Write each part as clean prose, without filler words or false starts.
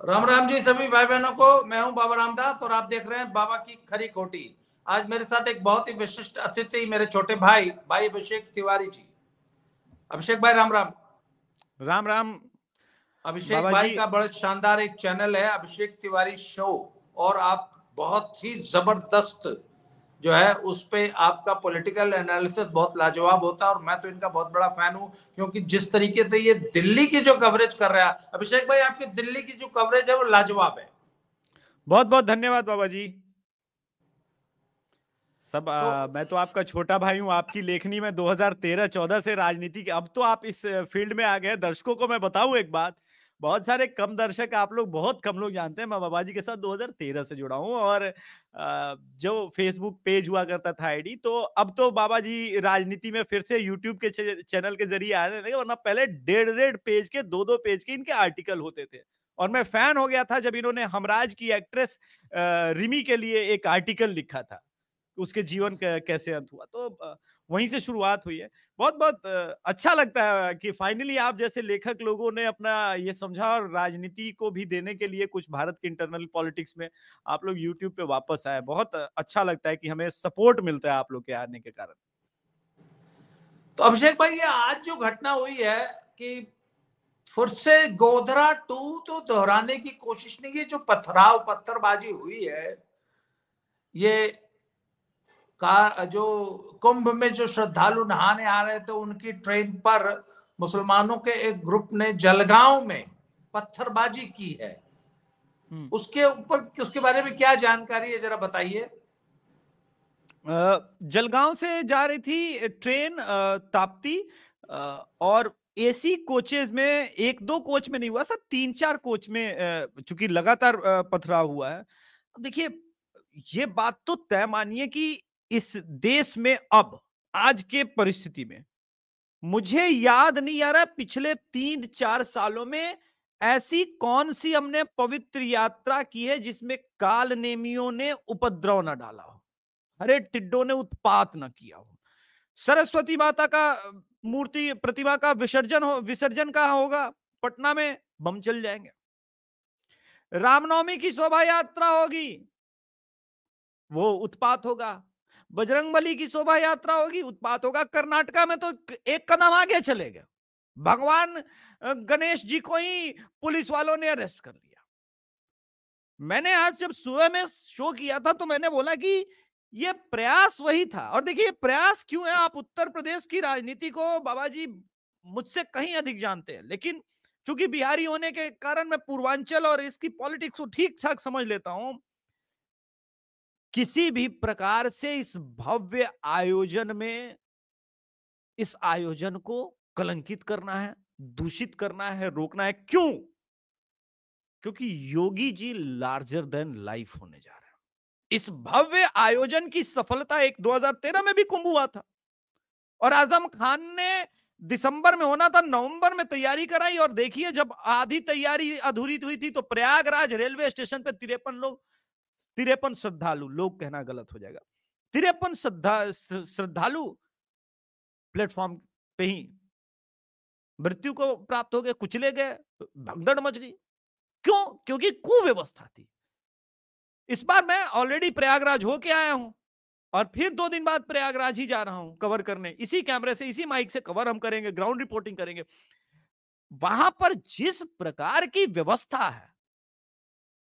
राम राम जी सभी भाई बहनों को। मैं हूं बाबा रामदास और आप देख रहे हैं बाबा की खरी खोटी। आज मेरे साथ एक बहुत ही विशिष्ट अतिथि मेरे छोटे भाई भाई अभिषेक तिवारी जी। अभिषेक भाई राम राम। राम राम अभिषेक बाबा भाई जी। का बड़ा शानदार एक चैनल है अभिषेक तिवारी शो। और आप बहुत ही जबरदस्त जो है उस पे आपका पॉलिटिकल एनालिसिस बहुत लाजवाब होता है और मैं तो इनका बहुत बड़ा फैन हूं, क्योंकि जिस तरीके से ये दिल्ली की जो कवरेज कर रहा है अभिषेक भाई, आपकी दिल्ली की जो कवरेज है वो लाजवाब है। बहुत बहुत धन्यवाद बाबा जी। तो मैं तो आपका छोटा भाई हूं। आपकी लेखनी में 2013-14 से राजनीति के, अब तो आप इस फील्ड में आ गए। दर्शकों को मैं बताऊं एक बात, बहुत सारे कम दर्शक, आप लोग बहुत कम लोग जानते हैं, मैं बाबा जी के साथ 2013 से जुड़ा हूं। और जो फेसबुक पेज हुआ करता था आईडी, तो अब तो बाबा जी राजनीति में फिर से यूट्यूब के चैनल के जरिए आने लगे, वरना पहले 1.5 पेज के 2-2 पेज के इनके आर्टिकल होते थे। और मैं फैन हो गया था जब इन्होंने हमराज की एक्ट्रेस रिमी के लिए एक आर्टिकल लिखा था, उसके जीवन कैसे अंत हुआ। तो वहीं से शुरुआत हुई है। बहुत बहुत अच्छा लगता है कि फाइनली आप जैसे लेखक लोगों ने अपना ये समझा, और राजनीति को भी देने के लिए कुछ भारत के इंटरनल पॉलिटिक्स में आप लोग यूट्यूब पे वापस आए। बहुत अच्छा लगता है कि हमें सपोर्ट मिलता है आप लोग के आने के कारण। तो अभिषेक भाई, ये आज जो घटना हुई है कि फिर से गोधरा टू तो दोहराने की कोशिश नहीं, ये जो पत्थरबाजी हुई है, ये का जो कुंभ में जो श्रद्धालु नहाने आ रहे थे उनकी ट्रेन पर मुसलमानों के एक ग्रुप ने जलगांव में पत्थरबाजी की है, उसके ऊपर उसके बारे में क्या जानकारी है जरा बताइए। जलगांव से जा रही थी ट्रेन ताप्ती, और एसी कोचेज में, एक दो कोच में नहीं हुआ सर, 3-4 कोच में चूंकि लगातार पथराव हुआ है। अब देखिए, ये बात तो तय मानिए कि इस देश में अब आज के परिस्थिति में मुझे याद नहीं आ रहा पिछले 3-4 सालों में ऐसी कौन सी हमने पवित्र यात्रा की है जिसमें काल नेमियों ने उपद्रव न डाला हो, हरे टिड्डों ने उत्पात न किया हो। सरस्वती माता का मूर्ति प्रतिमा का विसर्जन कहां होगा? पटना में बम चल जाएंगे। रामनवमी की शोभा यात्रा होगी, वो उत्पात होगा। बजरंगबली की शोभा यात्रा होगी, उत्पात होगा। कर्नाटका में तो एक कदम आगे चले गए, भगवान गणेश जी को ही पुलिस वालों ने अरेस्ट कर लिया। मैंने आज जब सुबह में शो किया था तो मैंने बोला कि ये प्रयास वही था। और देखिए प्रयास क्यों है, आप उत्तर प्रदेश की राजनीति को बाबा जी मुझसे कहीं अधिक जानते हैं, लेकिन चूंकि बिहारी होने के कारण मैं पूर्वांचल और इसकी पॉलिटिक्स को ठीक ठाक समझ लेता हूं। किसी भी प्रकार से इस भव्य आयोजन में, इस आयोजन को कलंकित करना है, दूषित करना है, रोकना है। क्यों? क्योंकि Yogi ji larger than life होने जा रहे हैं। इस भव्य आयोजन की सफलता एक 2013 में भी कुंभ हुआ था, और आजम खान ने दिसंबर में होना था, नवंबर में तैयारी कराई। और देखिए जब आधी तैयारी अधूरी हुई थी तो प्रयागराज रेलवे स्टेशन पे 53 श्रद्धालु, लोग कहना गलत हो जाएगा, 53 श्रद्धालु प्लेटफॉर्म पे ही मृत्यु को प्राप्त हो गए, कुचले गए, भगदड़ मच गई। क्यों? क्योंकि कुव्यवस्था थी। इस बार मैं ऑलरेडी प्रयागराज होके आया हूं, और फिर 2 दिन बाद प्रयागराज ही जा रहा हूं कवर करने। इसी कैमरे से, इसी माइक से कवर हम करेंगे, ग्राउंड रिपोर्टिंग करेंगे। वहां पर जिस प्रकार की व्यवस्था है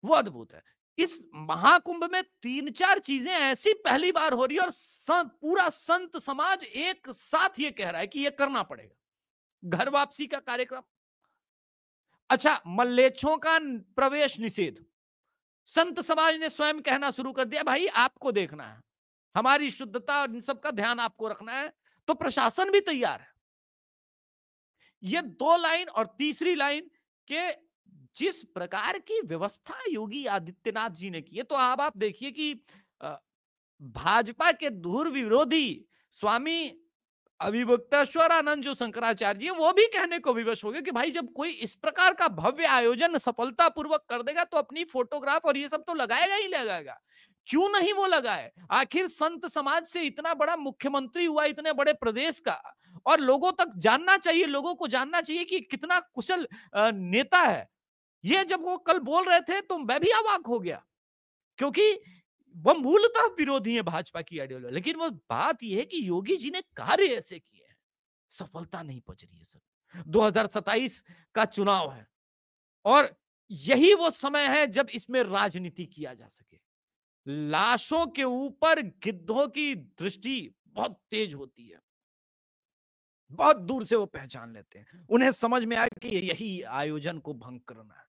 वो अद्भुत है। इस महाकुंभ में 3-4 चीजें ऐसी पहली बार हो रही है, और पूरा संत समाज एक साथ ये कह रहा है कि ये करना पड़ेगा। घर वापसी का कार्यक्रम, अच्छा, मल्लेच्छों का प्रवेश निषेध, संत समाज ने स्वयं कहना शुरू कर दिया, भाई आपको देखना है, हमारी शुद्धता और इन सब का ध्यान आपको रखना है। तो प्रशासन भी तैयार है। ये 2 लाइन, और तीसरी लाइन के जिस प्रकार की व्यवस्था योगी आदित्यनाथ जी ने की है, तो अब आप देखिए कि भाजपा के धुर विरोधी स्वामी अविमुक्तेश्वर आनंद जो शंकराचार्य जी, वो भी कहने को विवश हो गए कि भाई जब कोई इस प्रकार का भव्य आयोजन सफलतापूर्वक कर देगा तो अपनी फोटोग्राफ और ये सब तो लगाएगा ही लगाएगा। क्यों नहीं वो लगाए? आखिर संत समाज से इतना बड़ा मुख्यमंत्री हुआ, इतने बड़े प्रदेश का, और लोगों तक जानना चाहिए, लोगों को जानना चाहिए कि कितना कुशल नेता है। ये जब वो कल बोल रहे थे तो मैं भी अवाक हो गया, क्योंकि वो मूलतः विरोधी है भाजपा की आइडियोलॉजी, लेकिन वो बात यह है कि योगी जी ने कार्य ऐसे किए हैं, सफलता नहीं पच रही है सर। 2027 का चुनाव है और यही वो समय है जब इसमें राजनीति किया जा सके। लाशों के ऊपर गिद्धों की दृष्टि बहुत तेज होती है, बहुत दूर से वो पहचान लेते हैं, उन्हें समझ में आया कि यही आयोजन को भंग करना है।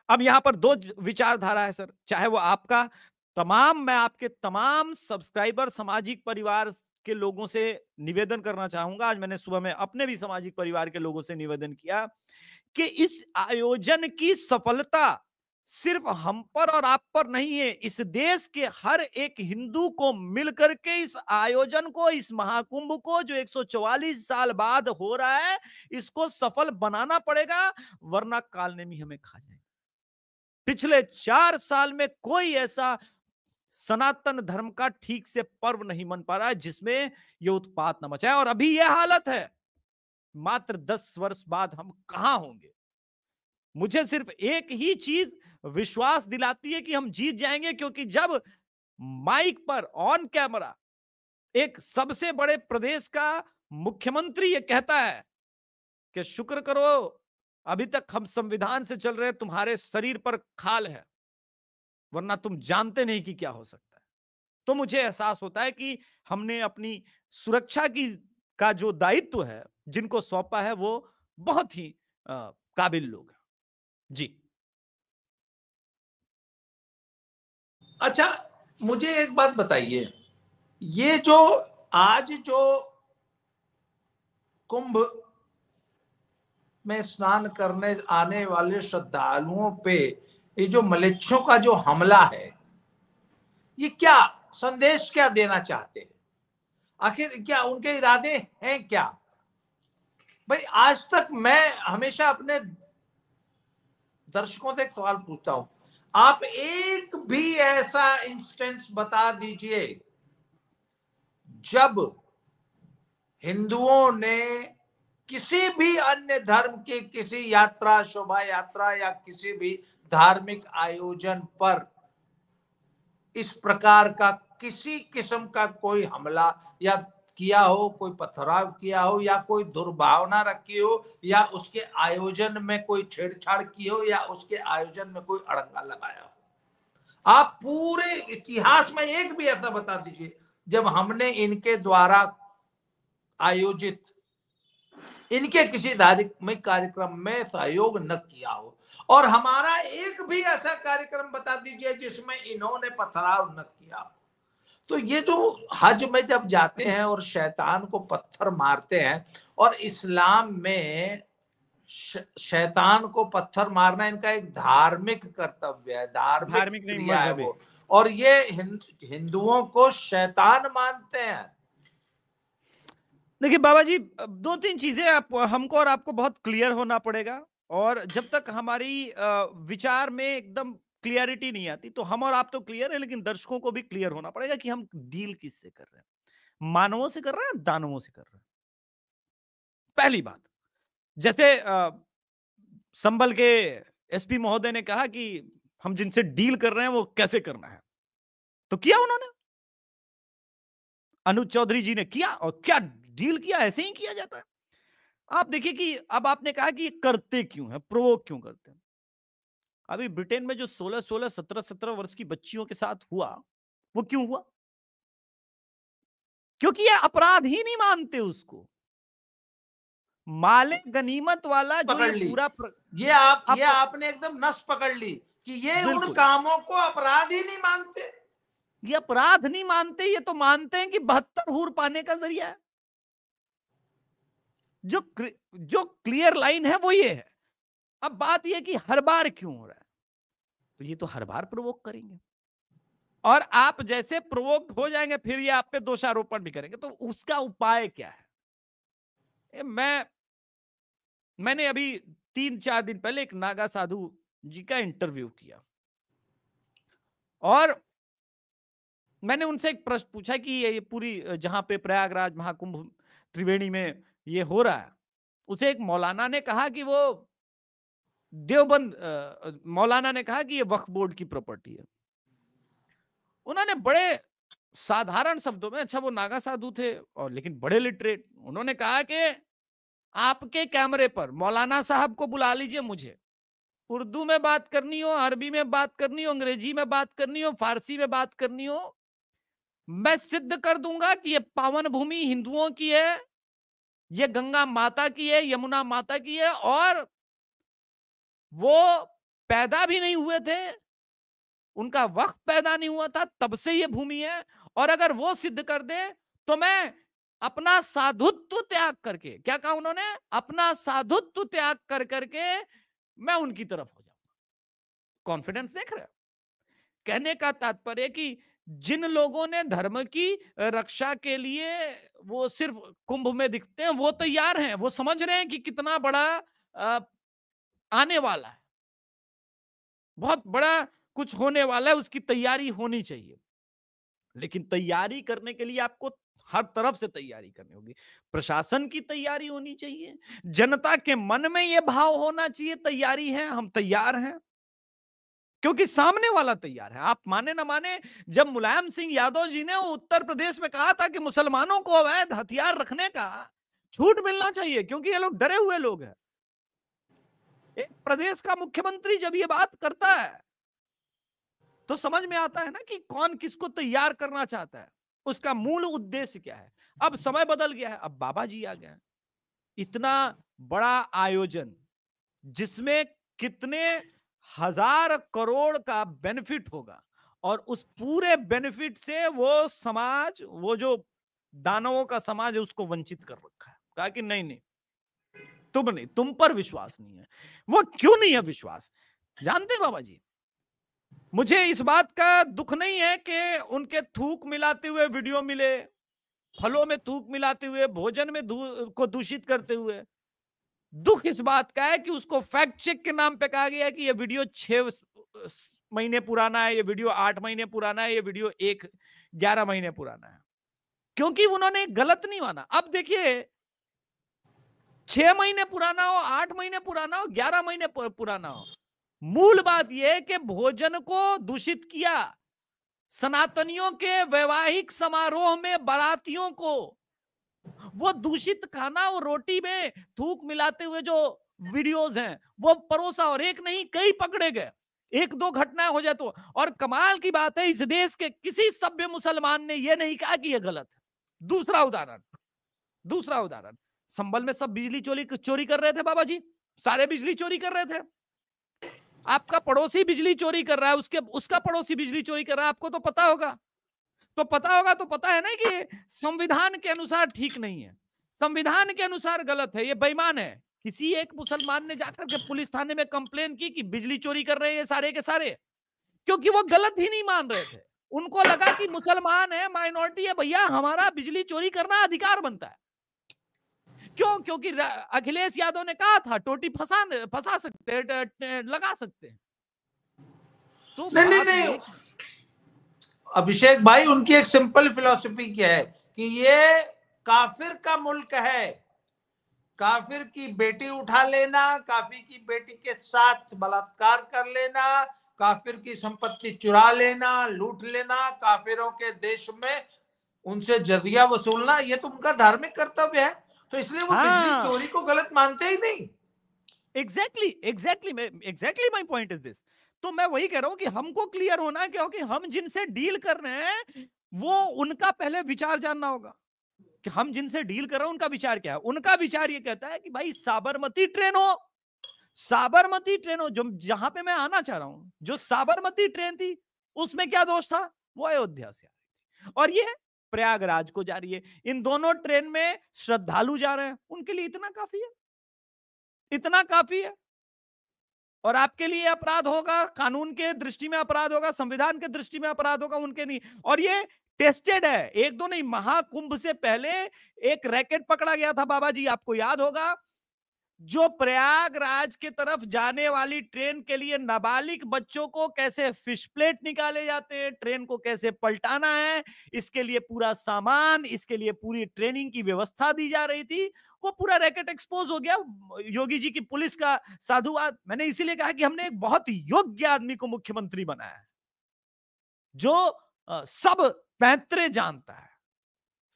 अब यहां पर दो विचारधारा है सर, चाहे वो आपका मैं आपके तमाम सब्सक्राइबर सामाजिक परिवार के लोगों से निवेदन करना चाहूंगा, आज मैंने सुबह में अपने भी सामाजिक परिवार के लोगों से निवेदन किया कि इस आयोजन की सफलता सिर्फ हम पर और आप पर नहीं है, इस देश के हर एक हिंदू को मिलकर के इस आयोजन को, इस महाकुंभ को जो 144 साल बाद हो रहा है, इसको सफल बनाना पड़ेगा, वरना कालनेमी हमें खा जाएगी। पिछले 4 साल में कोई ऐसा सनातन धर्म का ठीक से पर्व नहीं मन पा रहा है जिसमें यह उत्पात न मचाए, और अभी यह हालत है, मात्र 10 वर्ष बाद हम कहां होंगे। मुझे सिर्फ एक ही चीज विश्वास दिलाती है कि हम जीत जाएंगे, क्योंकि जब माइक पर ऑन कैमरा एक सबसे बड़े प्रदेश का मुख्यमंत्री ये कहता है कि शुक्र करो अभी तक हम संविधान से चल रहे, तुम्हारे शरीर पर खाल है, वरना तुम जानते नहीं कि क्या हो सकता है, तो मुझे एहसास होता है कि हमने अपनी सुरक्षा की का जो दायित्व है, जिनको सौंपा है, वो बहुत ही काबिल लोग हैं। जी। अच्छा, मुझे एक बात बताइए, ये जो आज जो कुंभ में स्नान करने आने वाले श्रद्धालुओं पे ये जो मलेच्छों का जो हमला है, ये क्या संदेश क्या देना चाहते हैं? आखिर क्या उनके इरादे हैं क्या? भाई, आज तक मैं हमेशा अपने दर्शकों से एक सवाल पूछता हूं, आप एक भी ऐसा इंस्टेंस बता दीजिए जब हिंदुओं ने किसी भी अन्य धर्म की किसी यात्रा, शोभा यात्रा या किसी भी धार्मिक आयोजन पर इस प्रकार का किसी किस्म का कोई हमला या किया हो, कोई पथराव किया हो, या कोई दुर्भावना रखी हो, या उसके आयोजन में कोई छेड़छाड़ की हो, या उसके आयोजन में कोई अड़ंगा लगाया हो? आप पूरे इतिहास में एक भी ऐसा बता दीजिए जब हमने इनके द्वारा आयोजित इनके किसी धार्मिक कार्यक्रम में सहयोग न किया हो। और हमारा एक भी ऐसा कार्यक्रम बता दीजिए जिसमें इन्होंने पथराव न किया। तो ये जो हज में जब जाते हैं और शैतान को पत्थर मारते हैं, और इस्लाम में शैतान को पत्थर मारना इनका एक धार्मिक कर्तव्य है, धार्मिक नहीं, क्रिया है मजहबी। वो, और ये हिंदुओं को शैतान मानते हैं। देखिए बाबा जी, दो तीन चीजें आप हमको और आपको बहुत क्लियर होना पड़ेगा, और जब तक हमारी विचार में एकदम क्लियरिटी नहीं आती, तो हम और आप तो क्लियर है, लेकिन दर्शकों को भी क्लियर होना पड़ेगा कि हम डील किससे कर रहे हैं, मानवों से कर रहे हैं, दानवों से कर रहे हैं। पहली बात, जैसे संभल के एसपी महोदय ने कहा कि हम जिनसे डील कर रहे हैं वो कैसे करना है, तो किया उन्होंने, अनुज चौधरी जी ने किया, और क्या डील किया, ऐसे ही किया जाता है। आप देखिए कि अब आपने कहा कि ये करते क्यों है, प्रोवोक क्यों करते हैं। अभी ब्रिटेन में जो 16-16, 17-17 वर्ष की बच्चियों के साथ हुआ, वो क्यों हुआ? क्योंकि ये अपराध ही नहीं मानते उसको। माले गनीमत वाला जो ये पकड़ ली, पूरा ये आपने एकदम नस पकड़ ली कि ये उन कामों को अपराध ही नहीं मानते। ये अपराध नहीं मानते, ये तो मानते हैं कि 72 हूर पाने का जरिया है। जो क्लियर लाइन है वो ये है। अब बात ये कि हर बार क्यों हो रहा है, तो ये तो हर बार प्रोवोक करेंगे, और आप जैसे प्रोवोक हो जाएंगे फिर ये आप पे दोषारोपण भी करेंगे, तो उसका उपाय क्या है? मैंने अभी 3-4 दिन पहले एक नागा साधु जी का इंटरव्यू किया, और मैंने उनसे एक प्रश्न पूछा कि ये पूरी जहां पे प्रयागराज महाकुंभ त्रिवेणी में ये हो रहा है, उसे एक मौलाना ने कहा कि वो देवबंद मौलाना ने कहा कि ये वक्फ बोर्ड की प्रॉपर्टी है। उन्होंने बड़े साधारण शब्दों में, अच्छा वो नागा साधु थे और लेकिन बड़े लिटरेट, उन्होंने कहा कि आपके कैमरे पर मौलाना साहब को बुला लीजिए, मुझे उर्दू में बात करनी हो, अरबी में बात करनी हो, अंग्रेजी में बात करनी हो, फारसी में बात करनी हो, मैं सिद्ध कर दूंगा कि ये पावन भूमि हिंदुओं की है, ये गंगा माता की है, यमुना माता की है, और वो पैदा भी नहीं हुए थे, उनका वक्त पैदा नहीं हुआ था, तब से ये भूमि है। और अगर वो सिद्ध कर दे तो मैं अपना साधुत्व त्याग करके, क्या कहा उन्होंने, अपना साधुत्व त्याग कर करके मैं उनकी तरफ हो जाऊंगा। कॉन्फिडेंस देख रहे हो? कहने का तात्पर्य कि जिन लोगों ने धर्म की रक्षा के लिए वो सिर्फ कुंभ में दिखते हैं, वो तैयार हैं, वो समझ रहे हैं कि कितना बड़ा आने वाला है, बहुत बड़ा कुछ होने वाला है, उसकी तैयारी होनी चाहिए। लेकिन तैयारी करने के लिए आपको हर तरफ से तैयारी करनी होगी। प्रशासन की तैयारी होनी चाहिए, जनता के मन में यह भाव होना चाहिए, तैयारी है, हम तैयार हैं, क्योंकि सामने वाला तैयार है। आप माने ना माने, जब मुलायम सिंह यादव जी ने उत्तर प्रदेश में कहा था कि मुसलमानों को अवैध हथियार रखने का छूट मिलना चाहिए क्योंकि ये लोग डरे हुए लोग हैं, एक प्रदेश का मुख्यमंत्री जब ये बात करता है तो समझ में आता है ना कि कौन किसको तैयार करना चाहता है, उसका मूल उद्देश्य क्या है। अब समय बदल गया है, अब बाबा जी आ गए हैं। इतना बड़ा आयोजन जिसमें कितने हजार करोड़ का बेनिफिट होगा, और उस पूरे बेनिफिट से वो समाज, वो जो दानवों का समाज है, उसको वंचित कर रखा है। कहा कि नहीं नहीं, तुम नहीं, तुम पर विश्वास नहीं है। वो क्यों नहीं है विश्वास, जानते बाबा जी? मुझे इस बात का दुख नहीं है कि उनके थूक मिलाते हुए वीडियो मिले, फलों में थूक मिलाते हुए, भोजन में को दूषित करते हुए। दुख इस बात का है कि उसको फैक्ट चेक के नाम पे कहा गया है कि ये वीडियो 6 महीने पुराना है, ये वीडियो 8 महीने पुराना है, ये वीडियो 11 महीने पुराना है, क्योंकि उन्होंने गलत नहीं माना। अब देखिए, 6 महीने पुराना हो, 8 महीने पुराना हो, 11 महीने पुराना हो, मूल बात यह है कि भोजन को दूषित किया, सनातनियों के वैवाहिक समारोह में बारातियों को वो दूषित खाना और रोटी में थूक मिलाते हुए जो वीडियोस हैं वो परोसा, और एक नहीं कई पकड़े गए, एक दो घटनाएं हो जाए तो। और कमाल की बात है, इस देश के किसी सभ्य मुसलमान ने यह नहीं कहा कि यह गलत है। दूसरा उदाहरण, संभल में सब बिजली चोरी कर रहे थे बाबा जी, सारे बिजली चोरी कर रहे थे। आपका पड़ोसी बिजली चोरी कर रहा है, उसका पड़ोसी बिजली चोरी कर रहा है, आपको तो पता होगा। तो पता है ना कि संविधान के अनुसार ठीक नहीं है, संविधान के अनुसार गलत है, ये बेईमान है। किसी एक मुसलमान ने जाकर के पुलिस थाने में कंप्लेन की कि बिजली चोरी कर रहे हैं सारे के सारे, क्योंकि वो गलत ही नहीं मान रहे थे। उनको लगा कि मुसलमान है, माइनॉरिटी है, भैया हमारा बिजली चोरी करना अधिकार बनता है। क्यों? क्योंकि अखिलेश यादव ने कहा था टोटी फंसा सकते हैं, लगा सकते हैं। तो नहीं नहीं नहीं, अभिषेक भाई, उनकी एक सिंपल फिलॉसफी क्या है कि ये काफिर का मुल्क है, काफिर की बेटी उठा लेना, काफिर की बेटी के साथ बलात्कार कर लेना, काफिर की संपत्ति चुरा लेना, लूट लेना, काफिरों के देश में उनसे जजिया वसूलना, ये तो उनका धार्मिक कर्तव्य है। तो इसलिए वो बिजली चोरी को गलत मानते ही नहीं। Exactly my point is this. तो मैं वही कह रहा हूं कि हमको क्लियर होना है, क्योंकि हम जिनसे डील कर रहे हैं वो उनका पहले विचार जानना होगा कि हम जिनसे डील कर रहे हैं उनका विचार क्या है। उनका विचार ये कहता है कि भाई साबरमती ट्रेन हो, जो जहां पे मैं आना चाह रहा हूं, जो साबरमती ट्रेन थी उसमें क्या दोष था, वो अयोध्या से आ रही थी और ये प्रयागराज को जा रही है। इन दोनों ट्रेन में श्रद्धालु जा रहे हैं, उनके लिए इतना काफी है, इतना काफी है। और आपके लिए अपराध होगा, कानून के दृष्टि में अपराध होगा, संविधान के दृष्टि में अपराध होगा, उनके नहीं। और ये टेस्टेड है, एक दो नहीं, महाकुंभ से पहले एक रैकेट पकड़ा गया था बाबा जी, आपको याद होगा, जो प्रयागराज के तरफ जाने वाली ट्रेन के लिए नाबालिग बच्चों को कैसे फिश प्लेट निकाले जाते हैं, ट्रेन को कैसे पलटाना है, इसके लिए पूरा सामान, इसके लिए पूरी ट्रेनिंग की व्यवस्था दी जा रही थी। वो पूरा रैकेट एक्सपोज हो गया। योगी जी की पुलिस का साधुवाद। मैंने इसीलिए कहा कि हमने एक बहुत योग्य आदमी को मुख्यमंत्री बनाया है, जो सब पैंतरे जानता है,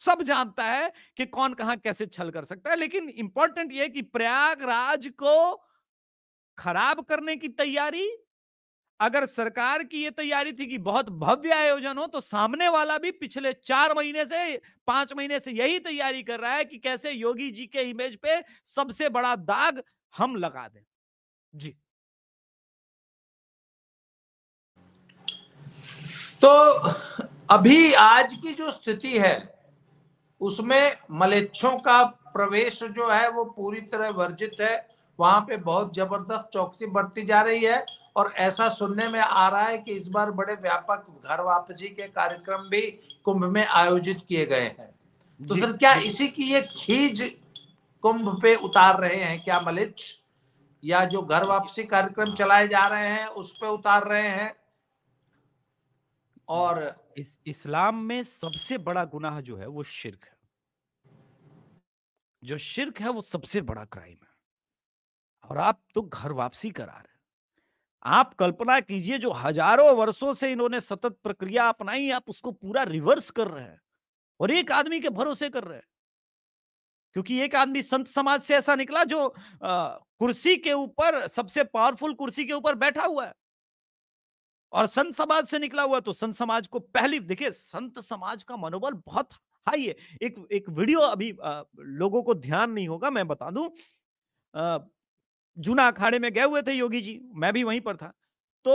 सब जानता है कि कौन कहां कैसे छल कर सकता है। लेकिन इंपॉर्टेंट यह है कि प्रयागराज को खराब करने की तैयारी, अगर सरकार की यह तैयारी थी कि बहुत भव्य आयोजन हो, तो सामने वाला भी पिछले 4 महीने से 5 महीने से यही तैयारी कर रहा है कि कैसे योगी जी के इमेज पे सबसे बड़ा दाग हम लगा दें। जी। तो अभी आज की जो स्थिति है उसमें मलेच्छों का प्रवेश जो है वो पूरी तरह वर्जित है। वहां पे बहुत जबरदस्त चौकसी बरती जा रही है और ऐसा सुनने में आ रहा है कि इस बार बड़े व्यापक घर वापसी के कार्यक्रम भी कुंभ में आयोजित किए गए हैं। तो फिर क्या इसी की एक खीज कुंभ पे उतार रहे हैं क्या मलेच्छ, या जो घर वापसी कार्यक्रम चलाए जा रहे हैं उस पे उतार रहे हैं? और इस्लाम में सबसे बड़ा गुनाह जो है वो शिर्क है। जो शिर्क है वो सबसे बड़ा क्राइम है, और आप तो घर वापसी करा रहे हैं। आप कल्पना कीजिए, जो हजारों वर्षों से इन्होंने सतत प्रक्रिया अपनाई, आप उसको पूरा रिवर्स कर रहे हैं और एक आदमी के भरोसे कर रहे हैं। क्योंकि एक आदमी संत समाज से ऐसा निकला जो कुर्सी के ऊपर, सबसे पावरफुल कुर्सी के ऊपर बैठा हुआ है, और संत समाज से निकला हुआ। तो संत समाज को पहली, देखिए संत समाज का मनोबल बहुत हाई है। एक वीडियो अभी लोगों को ध्यान नहीं होगा, मैं बता दूं। जूना अखाड़े में गए हुए थे योगी जी, मैं भी वहीं पर था। तो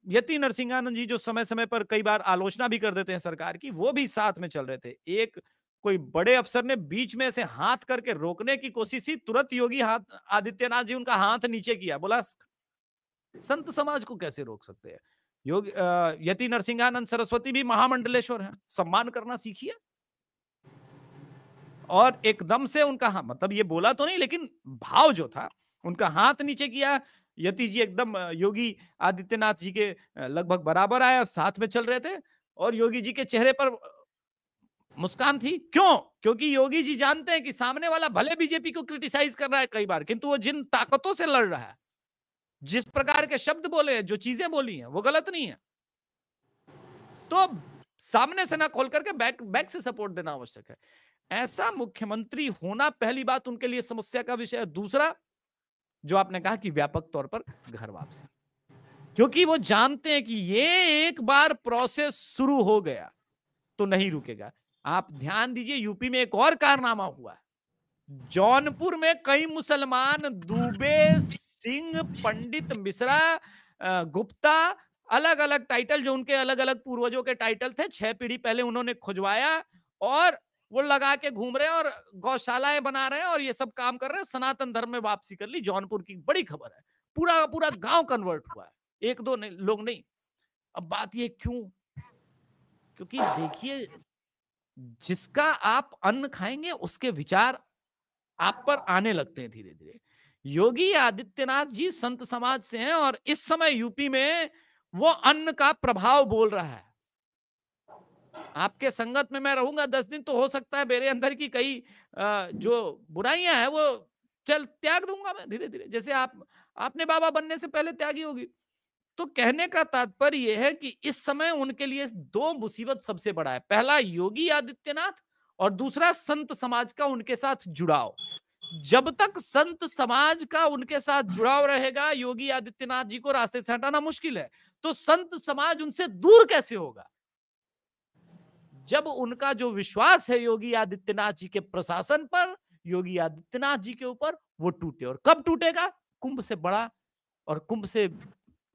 यति नरसिंहानंद जी, जो समय समय पर कई बार आलोचना भी कर देते हैं सरकार की, वो भी साथ में चल रहे थे। एक कोई बड़े अफसर ने बीच में से हाथ करके रोकने की कोशिश की, तुरंत योगी आदित्यनाथ जी उनका हाथ नीचे किया, बोला संत समाज को कैसे रोक सकते हैं। यति नरसिंहानंद सरस्वती भी महामंडलेश्वर हैं, सम्मान करना सीखिए। और एकदम से उनका, हाँ मतलब ये बोला तो नहीं, लेकिन भाव जो था, उनका हाथ नीचे किया। यति जी एकदम योगी आदित्यनाथ जी के लगभग बराबर आए और साथ में चल रहे थे, और योगी जी के चेहरे पर मुस्कान थी। क्यों? क्योंकि योगी जी जानते हैं कि सामने वाला भले बीजेपी को क्रिटिसाइज कर रहा है कई बार, किंतु वो जिन ताकतों से लड़ रहा है, जिस प्रकार के शब्द बोले हैं, जो चीजें बोली हैं, वो गलत नहीं है। तो सामने से ना खोल करके बैक से सपोर्ट देना आवश्यक है। ऐसा मुख्यमंत्री होना पहली बात उनके लिए समस्या का विषय है। दूसरा, जो आपने कहा कि व्यापक तौर पर घर वापसी, क्योंकि वो जानते हैं कि ये एक बार प्रोसेस शुरू हो गया तो नहीं रुकेगा। आप ध्यान दीजिए, यूपी में एक और कारनामा हुआ। जौनपुर में कई मुसलमान, दुबे, सिंह, पंडित मिश्रा, गुप्ता, अलग अलग टाइटल, जो उनके अलग अलग पूर्वजों के टाइटल थे, 6 पीढ़ी पहले उन्होंने खुजवाया, और वो लगा के घूम रहे हैं और गौशालाएं बना रहे हैं और ये सब काम कर रहे हैं। सनातन धर्म में वापसी कर ली। जौनपुर की बड़ी खबर है, पूरा पूरा गांव कन्वर्ट हुआ है, एक दो लोग नहीं। अब बात ये क्यों? क्योंकि देखिए, जिसका आप अन्न खाएंगे उसके विचार आप पर आने लगते हैं धीरे धीरे। योगी आदित्यनाथ जी संत समाज से हैं, और इस समय यूपी में वो अन्न का प्रभाव बोल रहा है। आपके संगत में मैं रहूंगा 10 दिन, तो हो सकता है मेरे अंदर की कई जो बुराइयां हैं वो त्याग दूंगा मैं धीरे धीरे, जैसे आपने बाबा बनने से पहले त्यागी होगी। तो कहने का तात्पर्य यह है कि इस समय उनके लिए 2 मुसीबत सबसे बड़ा है। पहला योगी आदित्यनाथ, और दूसरा संत समाज का उनके साथ जुड़ाव। जब तक संत समाज का उनके साथ जुड़ाव रहेगा, योगी आदित्यनाथ जी को रास्ते से हटाना मुश्किल है। तो संत समाज उनसे दूर कैसे होगा? जब उनका जो विश्वास है योगी आदित्यनाथ जी के प्रशासन पर, योगी आदित्यनाथ जी के ऊपर, वो टूटे। और कब टूटेगा? कुंभ से बड़ा, और कुंभ से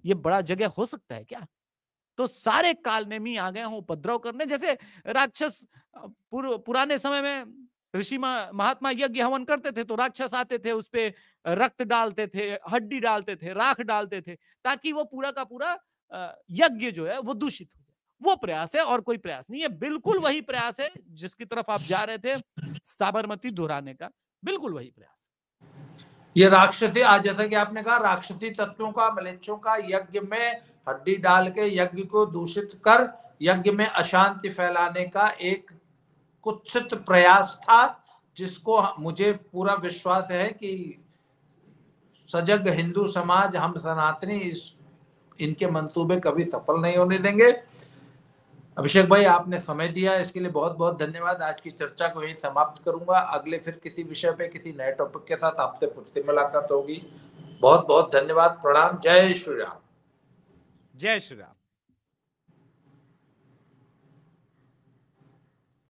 ये बड़ा जगह हो सकता है क्या? तो सारे कालनेमी आ गए हों उपद्रव करने। जैसे राक्षस पुराने समय में ऋषि महात्मा यज्ञ हवन करते थे, तो राक्षस आते थे, उस पे रक्त डालते थे, हड्डी डालते थे, राख डालते थे, ताकि वो पूरा का पूरा यज्ञ जो है वो दूषित हो जाए। वो प्रयास है, और कोई प्रयास नहीं है। बिल्कुल वही प्रयास है जिसकी तरफ आप जा रहे थे, साबरमती दोहराने का, बिल्कुल वही प्रयास। ये राक्षसी, आज जैसा कि आपने कहा, राक्षसी तत्वों का, मलेच्छों का यज्ञ में हड्डी डाल के यज्ञ को दूषित कर यज्ञ में अशांति फैलाने का एक कुत्सित प्रयास था, जिसको मुझे पूरा विश्वास है कि सजग हिंदू समाज, हम सनातनी इनके मंसूबे कभी सफल नहीं होने देंगे। अभिषेक भाई, आपने समय दिया, इसके लिए बहुत बहुत धन्यवाद। आज की चर्चा को यही समाप्त करूंगा। अगले फिर किसी विषय पे, किसी नए टॉपिक के साथ आपसे फिर से मुलाकात होगी। बहुत बहुत धन्यवाद। प्रणाम। जय श्री राम। जय श्री राम।